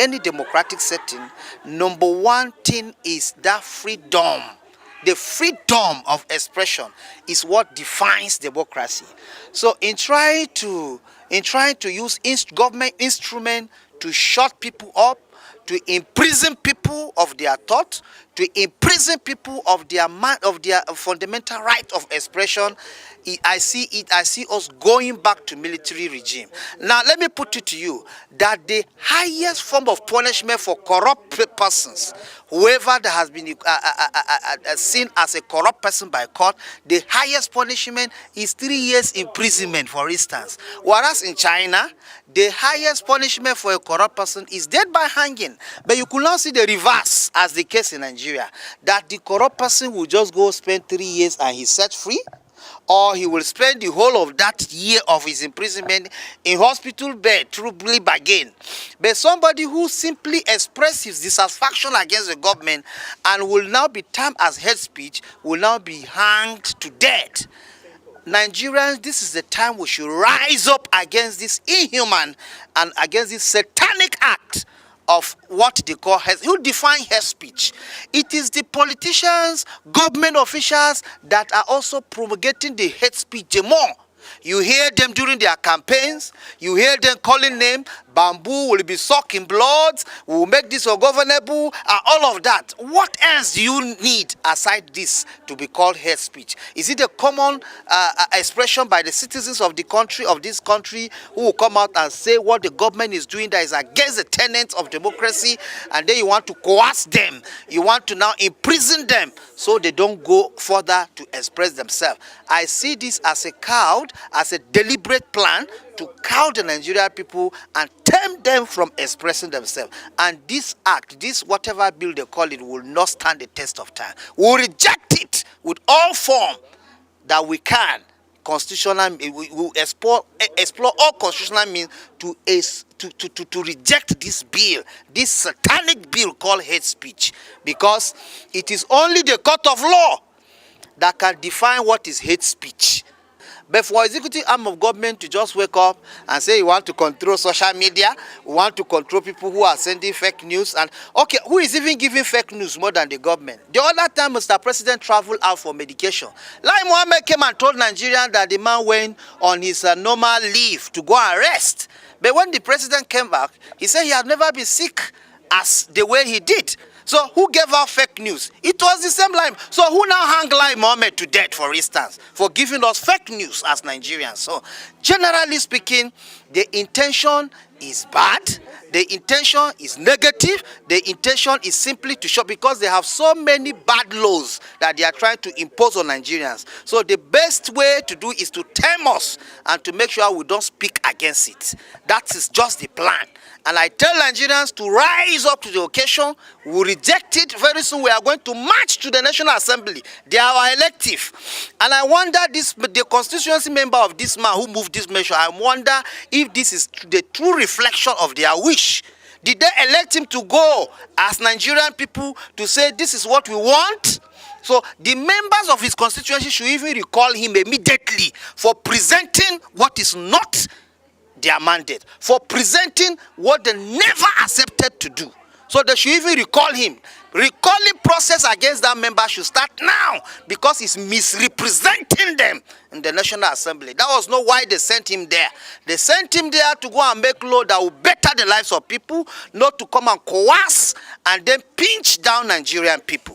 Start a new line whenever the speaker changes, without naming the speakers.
any democratic setting, number one thing is that freedom. The freedom of expression is what defines democracy. So in trying to use government instrument to shut people up, to imprison people of their thought, to imprison people of their fundamental right of expression, I see us going back to military regime. Now let me put it to you that the highest form of punishment for corrupt persons, whoever that has been seen as a corrupt person by court, the highest punishment is 3 years imprisonment, for instance. Whereas in China, the highest punishment for a corrupt person is death by hanging. But you could not see the reverse as the case in Nigeria, that the corrupt person will just go spend 3 years and he's set free, or he will spend the whole of that year of his imprisonment in hospital bed, truly bargain. But somebody who simply expresses his dissatisfaction against the government and will now be termed as hate speech will now be hanged to death. Nigerians, this is the time we should rise up against this inhuman and against this satanic act of what they call hate. You define hate speech. It is the politicians, government officials that are also promulgating the hate speech the more. You hear them during their campaigns, you hear them calling them, bamboo will be sucking blood, we will make this ungovernable, and all of that. What else do you need aside this to be called hate speech? Is it a common expression by the citizens of the country, of this country, who will come out and say what the government is doing that is against the tenets of democracy, and then you want to coerce them, you want to now imprison them so they don't go further to express themselves? I see this as a cowed, as a deliberate plan to cow the Nigerian people and tempt them from expressing themselves. And this act, this whatever bill they call it, will not stand the test of time. We will reject it with all form that we can. Constitutional, we will explore all constitutional means to reject this bill, this satanic bill called hate speech, because it is only the court of law that can define what is hate speech. But for executive arm of government to just wake up and say you want to control social media, you want to control people who are sending fake news, and okay, who is even giving fake news more than the government? The other time Mr. President traveled out for medication. Lai Mohammed came and told Nigerians that the man went on his normal leave to go and rest. But when the president came back, he said he had never been sick as the way he did. So who gave out fake news? It was the same line. So who now hang Lai Mohammed to death, for instance, for giving us fake news as Nigerians? So generally speaking, the intention is bad. The intention is negative. The intention is simply to show, because they have so many bad laws that they are trying to impose on Nigerians. So the best way to do is to tame us and to make sure we don't speak against it. That is just the plan. And I tell Nigerians to rise up to the occasion. We reject it. Very soon we are going to march to the National Assembly. They are our elective. And I wonder, the constituency member of this man who moved this measure, I wonder if this is the true reflection of their wish. Did they elect him to go as Nigerian people to say this is what we want? So the members of his constituency should even recall him immediately for presenting what is not their mandate, for presenting what they never accepted to do. So they should even recall him. Recalling process against that member should start now, because he's misrepresenting them in the National Assembly. That was not why they sent him there. They sent him there to go and make law that will better the lives of people, not to come and coerce and then pinch down Nigerian people.